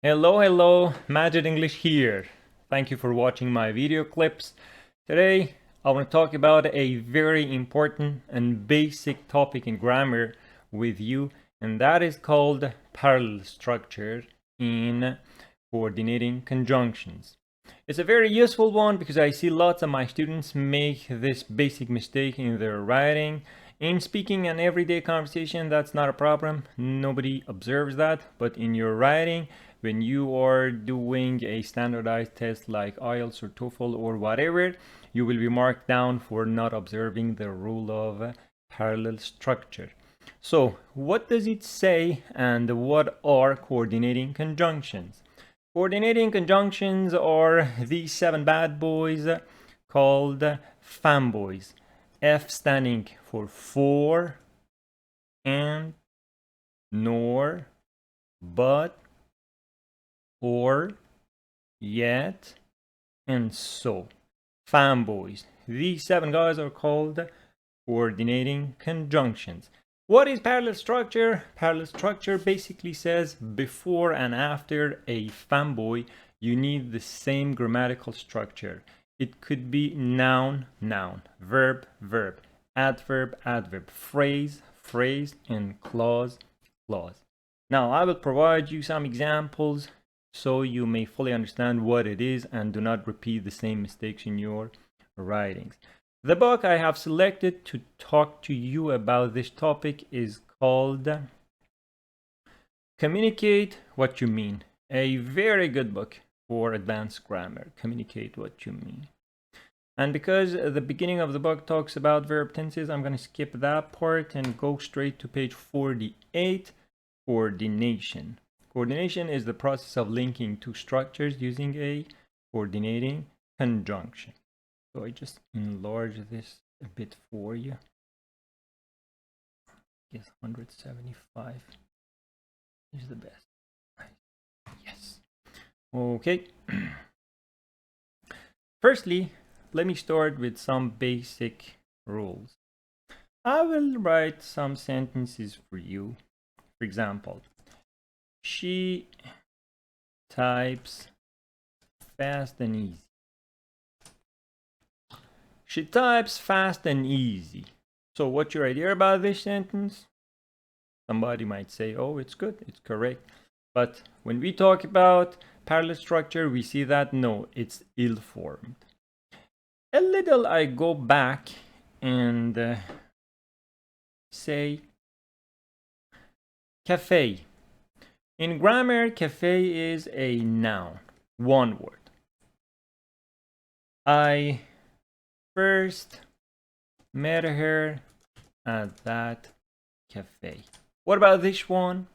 Hello, Magic English here. Thank you for watching my video clips. Today, I want to talk about a very important and basic topic in grammar with you, and that is called parallel structure in coordinating conjunctions. It's a very useful one because I see lots of my students make this basic mistake in their writing. In speaking and everyday conversation, that's not a problem. Nobody observes that. But in your writing, when you are doing a standardized test like IELTS or TOEFL or whatever, you will be marked down for not observing the rule of parallel structure. So, what does it say and what are coordinating conjunctions? Coordinating conjunctions are these 7 bad boys called fanboys. F standing for for, and, nor, but, or, yet, and so. Fanboys. These 7 guys are called coordinating conjunctions. What is parallel structure? Parallel structure basically says before and after a fanboy, you need the same grammatical structure. It could be noun, noun, verb, verb, adverb, adverb, phrase, phrase, and clause, clause. Now, I will provide you some examples so you may fully understand what it is and do not repeat the same mistakes in your writings. The book I have selected to talk to you about this topic is called Communicate What You Mean. A very good book for advanced grammar. Communicate what you mean. And because the beginning of the book talks about verb tenses, I'm going to skip that part and go straight to page 48, coordination. Coordination is the process of linking two structures using a coordinating conjunction. So I just enlarge this a bit for you. Yes, 175 is the best. Yes. Okay. Firstly, let me start with some basic rules. I will write some sentences for you. For example, she types fast and easy. She types fast and easy. So what's your idea about this sentence? Somebody might say, oh, it's good, it's correct. But when we talk about parallel structure, we see that no, it's ill-formed. A little I go back and say cafe. In grammar, cafe is a noun, one word. I first met her at that cafe. What about this one?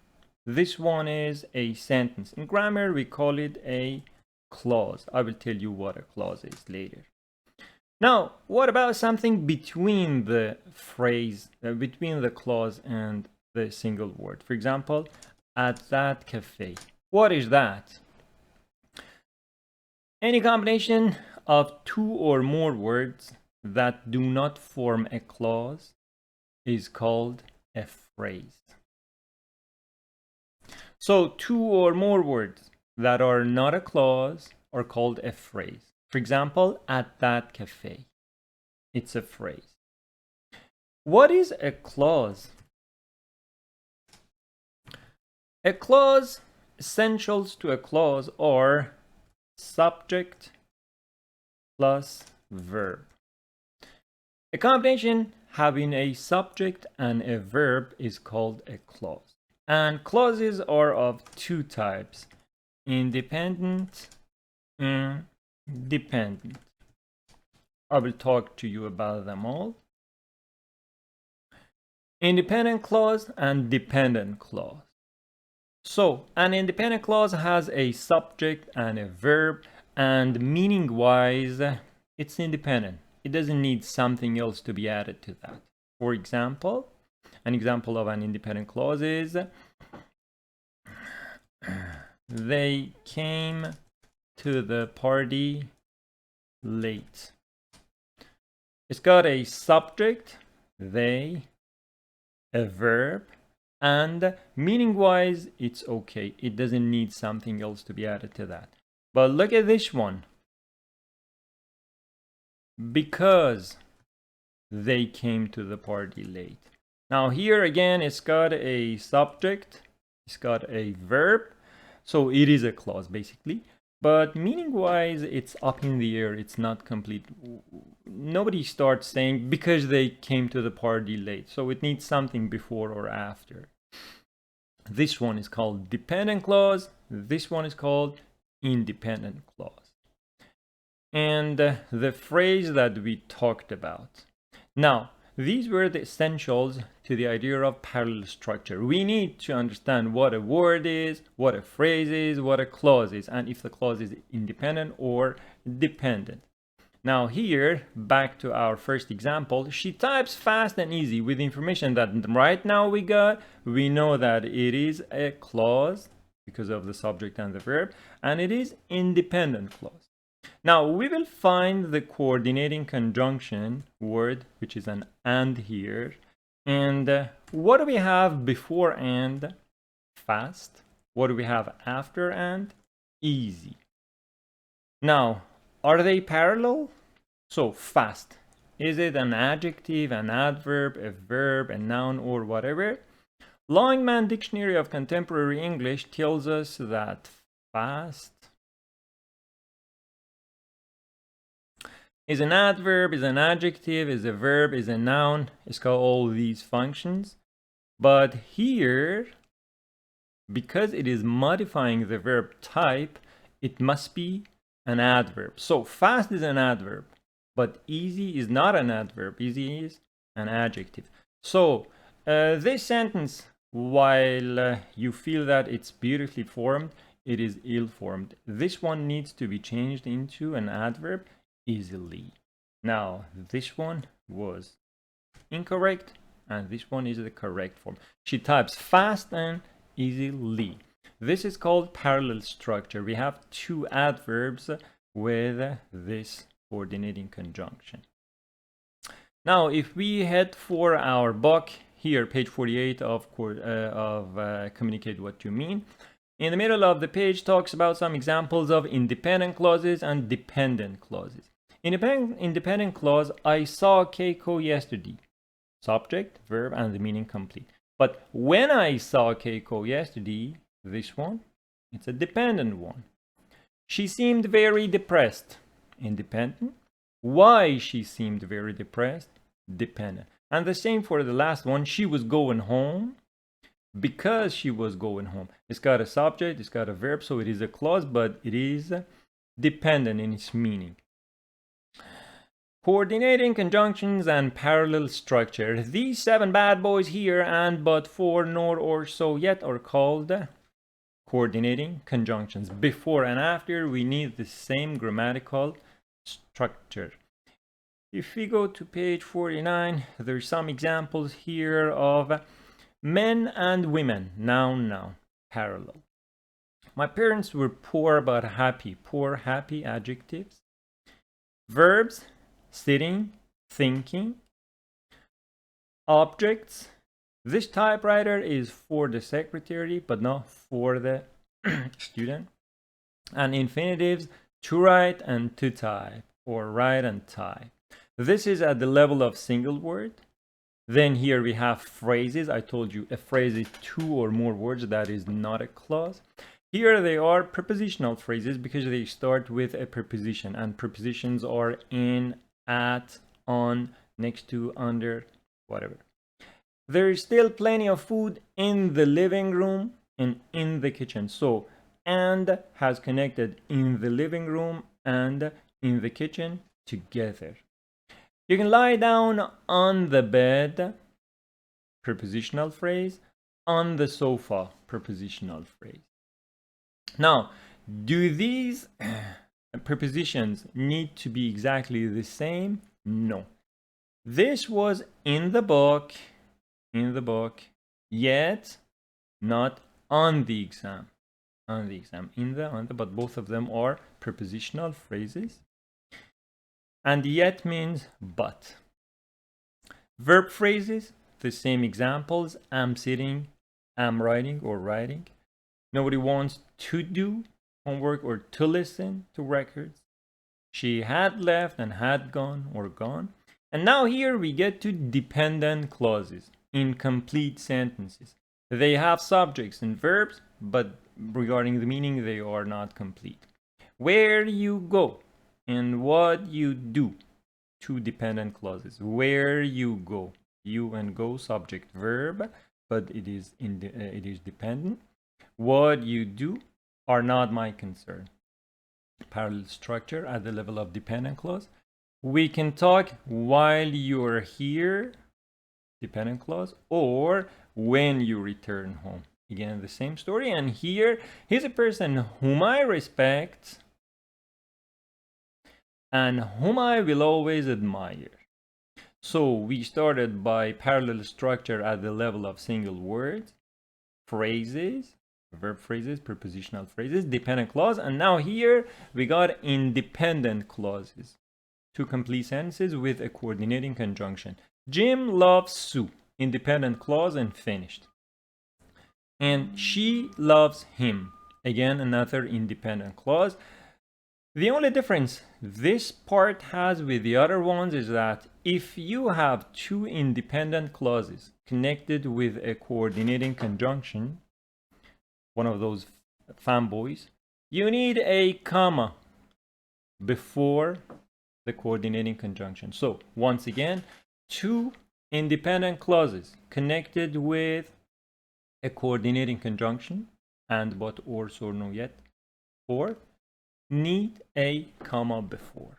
This one is a sentence. In grammar, we call it a clause. I will tell you what a clause is later. Now, what about something between the phrase, between the clause and the single word? For example, at that cafe. What is that? Any combination of 2 or more words that do not form a clause is called a phrase. So 2 or more words that are not a clause are called a phrase. For example, at that cafe. It's a phrase. What is a clause? A clause, essentials to a clause are subject plus verb. A combination having a subject and a verb is called a clause. And clauses are of 2 types, independent and dependent. I will talk to you about them all. Independent clause and dependent clause. So, an independent clause has a subject and a verb, and meaning-wise, it's independent. It doesn't need something else to be added to that. For example, an example of an independent clause is they came to the party late. It's got a subject, they, a verb, And meaning wise, it's okay. It doesn't need something else to be added to that. But look at this one. Because they came to the party late. Now here again, it's got a subject, it's got a verb, so it is a clause basically. But meaning wise, it's up in the air, it's not complete. Nobody starts saying because they came to the party late, so it needs something before or after. This one is called dependent clause, this one is called independent clause. And the phrase that we talked about. Now, these were the essentials to the idea of parallel structure. We need to understand what a word is, what a phrase is, what a clause is, and if the clause is independent or dependent. Now here, back to our first example, she types fast and easy. With information that right now we got, we know that it is a clause because of the subject and the verb, and it is independent clause. Now we will find the coordinating conjunction word, which is an and here. And what do we have before and? Fast. What do we have after and? Easy. Now, are they parallel? So fast. Is it an adjective, an adverb, a verb, a noun, or whatever? Longman Dictionary of Contemporary English tells us that fast is an adverb, is an adjective, is a verb, is a noun. It's got all these functions. But here, because it is modifying the verb type, it must be an adverb. So fast is an adverb, but easy is not an adverb. Easy is an adjective. So this sentence, while you feel that it's beautifully formed, it is ill-formed. This one needs to be changed into an adverb easily. Now this one was incorrect and this one is the correct form. She types fast and easily. This is called parallel structure. We have two adverbs with this coordinating conjunction. Now if we head for our book here, page 48 of Communicate What You Mean, in the middle of the page talks about some examples of independent clauses and dependent clauses. Independent clause, I saw Keiko yesterday. Subject, verb, and the meaning complete. But when I saw Keiko yesterday, this one, it's a dependent one. She seemed very depressed. Independent. Why she seemed very depressed? Dependent. And the same for the last one. She was going home. Because she was going home. It's got a subject, it's got a verb, so it is a clause, but it is dependent in its meaning. Coordinating conjunctions and parallel structure. These 7 bad boys here and but for, nor, or, so, yet are called coordinating conjunctions. Before and after, we need the same grammatical structure. If we go to page 49, there's some examples here of men and women, noun, parallel. My parents were poor but happy. Poor, happy, adjectives. Verbs, sitting, thinking. Objects. This typewriter is for the secretary, but not for the student. And infinitives, to write and to type, or write and type. This is at the level of single word. Then here we have phrases. I told you a phrase is 2 or more words. That is not a clause. Here they are prepositional phrases because they start with a preposition. And prepositions are in, at, on, next to, under, whatever. There is still plenty of food in the living room and in the kitchen. So, and has connected in the living room and in the kitchen together. You can lie down on the bed, prepositional phrase, on the sofa, prepositional phrase. Now, do these prepositions need to be exactly the same? No. This was in the book, yet not on the exam. On the, but both of them are prepositional phrases. And yet means but. Verb phrases, the same examples. I'm sitting, am writing or writing. Nobody wants to do homework or to listen to records. She had left and had gone or gone. And now here we get to dependent clauses, incomplete sentences. They have subjects and verbs, but regarding the meaning, they are not complete. Where you go and what you do. Two dependent clauses. Where you go. You and go, subject, verb, but it is dependent. What you do are not my concern. Parallel structure at the level of dependent clause. We can talk while you're here, dependent clause, or when you return home. Again, the same story. And here, he's a person whom I respect and whom I will always admire. So we started by parallel structure at the level of single words, phrases, verb phrases, prepositional phrases, dependent clause, and now here we got independent clauses. Two complete sentences with a coordinating conjunction. Jim loves Sue. Independent clause and finished. And she loves him. Again, another independent clause. The only difference this part has with the other ones is that if you have two independent clauses connected with a coordinating conjunction, one of those fanboys, you need a comma before the coordinating conjunction. So once again, two independent clauses connected with a coordinating conjunction, and, but, or, so, no, yet, or, need a comma before.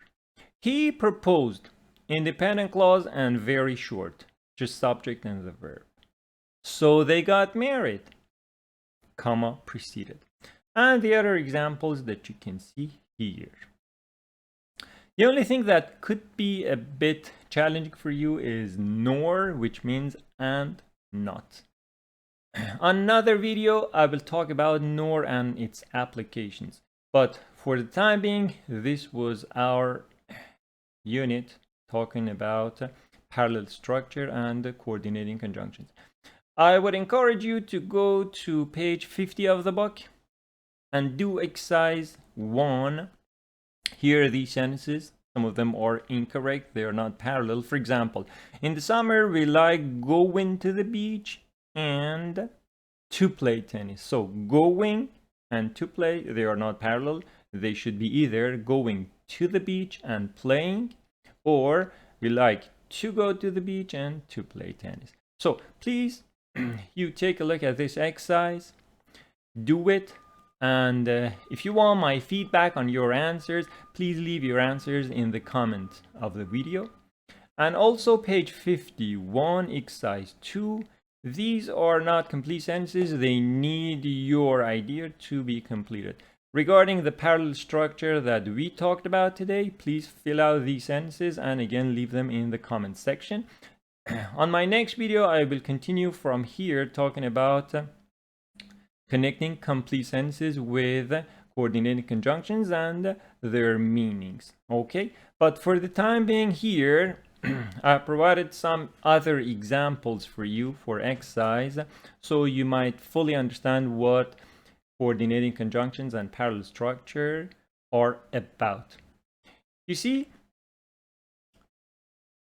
He proposed. Independent clause and very short, just subject and the verb. So they got married, comma preceded. And the other examples that you can see here. The only thing that could be a bit challenging for you is nor, which means and not. Another video I will talk about nor and its applications. But for the time being, this was our unit talking about parallel structure and coordinating conjunctions. I would encourage you to go to page 50 of the book and do exercise 1. Here are these sentences. Some of them are incorrect. They are not parallel. For example, in the summer, we like going to the beach and to play tennis. So going and to play, they are not parallel. They should be either going to the beach and playing, or we like to go to the beach and to play tennis. So please, you take a look at this exercise, do it, and if you want my feedback on your answers, please leave your answers in the comment of the video. And also page 51, exercise 2. These are not complete sentences. They need your idea to be completed. Regarding the parallel structure that we talked about today, please fill out these sentences and again leave them in the comment section. On my next video, I will continue from here talking about connecting complete sentences with coordinating conjunctions and their meanings. Okay, but for the time being here, I provided some other examples for you for exercise, so you might fully understand what coordinating conjunctions and parallel structure are about. You see,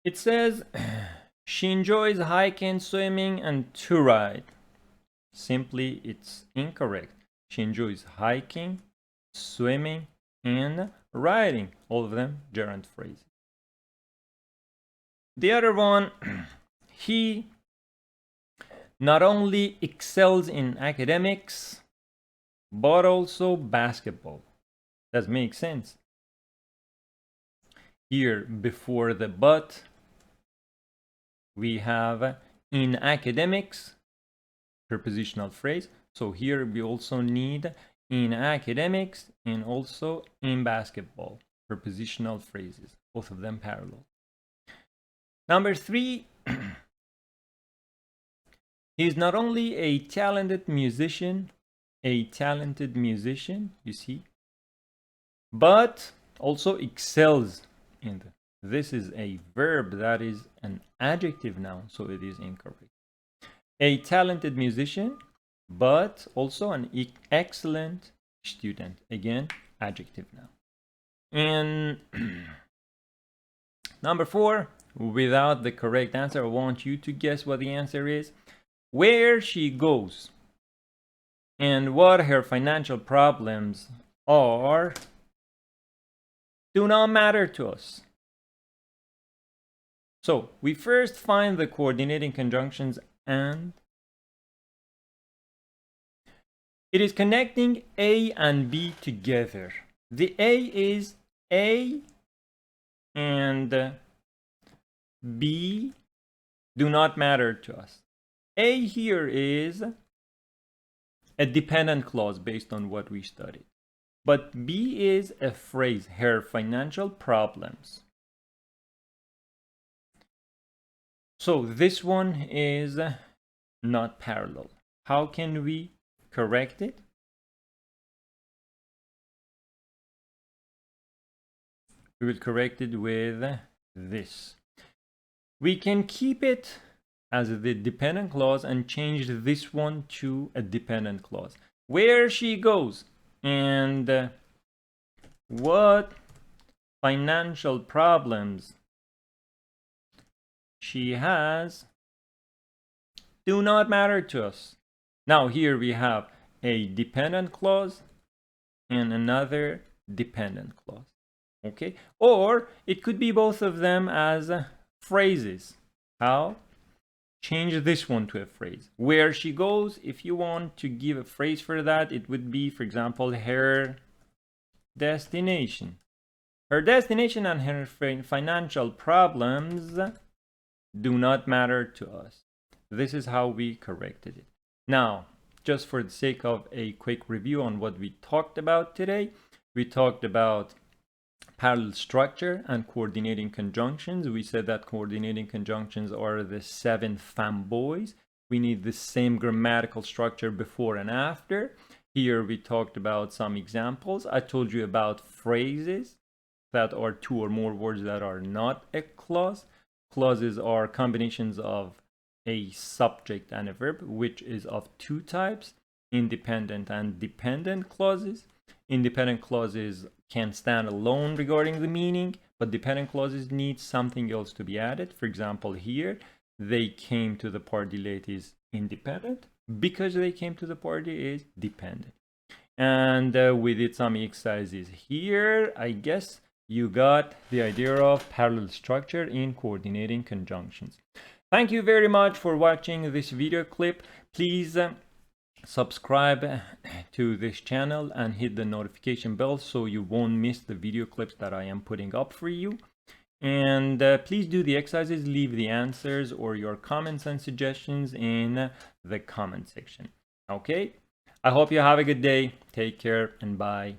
it says she enjoys hiking, swimming, and to ride. Simply, it's incorrect. She enjoys hiking, swimming, and riding. All of them gerund phrases. The other one, he not only excels in academics, but also basketball. That makes sense. Here, before the but, we have in academics, prepositional phrase. So here we also need in academics and also in basketball, prepositional phrases, both of them parallel. Number 3, he's not only a talented musician, you see, but also excels in them. This is a verb, that is an adjective noun, so it is incorrect. A talented musician but also an excellent student. Again, adjective now. And number 4, without the correct answer, I want you to guess what the answer is. Where she goes and what her financial problems are do not matter to us. So we first find the coordinating conjunctions, and it is connecting A and B together. The A is A and B do not matter to us. A here is a dependent clause based on what we studied. But B is a phrase, her financial problems. So this one is not parallel. How can we correct it? We will correct it with this. We can keep it as the dependent clause and change this one to a dependent clause. Where she goes and what financial problems she has do not matter to us. Now here we have a dependent clause and another dependent clause. Okay, or it could be both of them as phrases. How? Change this one to a phrase. Where she goes, if you want to give a phrase for that, it would be, for example, her destination. Her destination and her financial problems do not matter to us. This is how we corrected it. Now, just for the sake of a quick review on what we talked about today, we talked about parallel structure and coordinating conjunctions. We said that coordinating conjunctions are the 7 fanboys. We need the same grammatical structure before and after. Here we talked about some examples. I told you about phrases that are 2 or more words that are not a clause. Clauses are combinations of a subject and a verb, which is of 2 types, independent and dependent clauses. Independent clauses can stand alone regarding the meaning, but dependent clauses need something else to be added. For example, here, they came to the party late is independent. Because they came to the party is dependent. And we did some exercises here. I guess you got the idea of parallel structure in coordinating conjunctions. Thank you very much for watching this video clip. Please subscribe to this channel and hit the notification bell so you won't miss the video clips that I am putting up for you. And please do the exercises, leave the answers or your comments and suggestions in the comment section. Okay, I hope you have a good day. Take care and bye.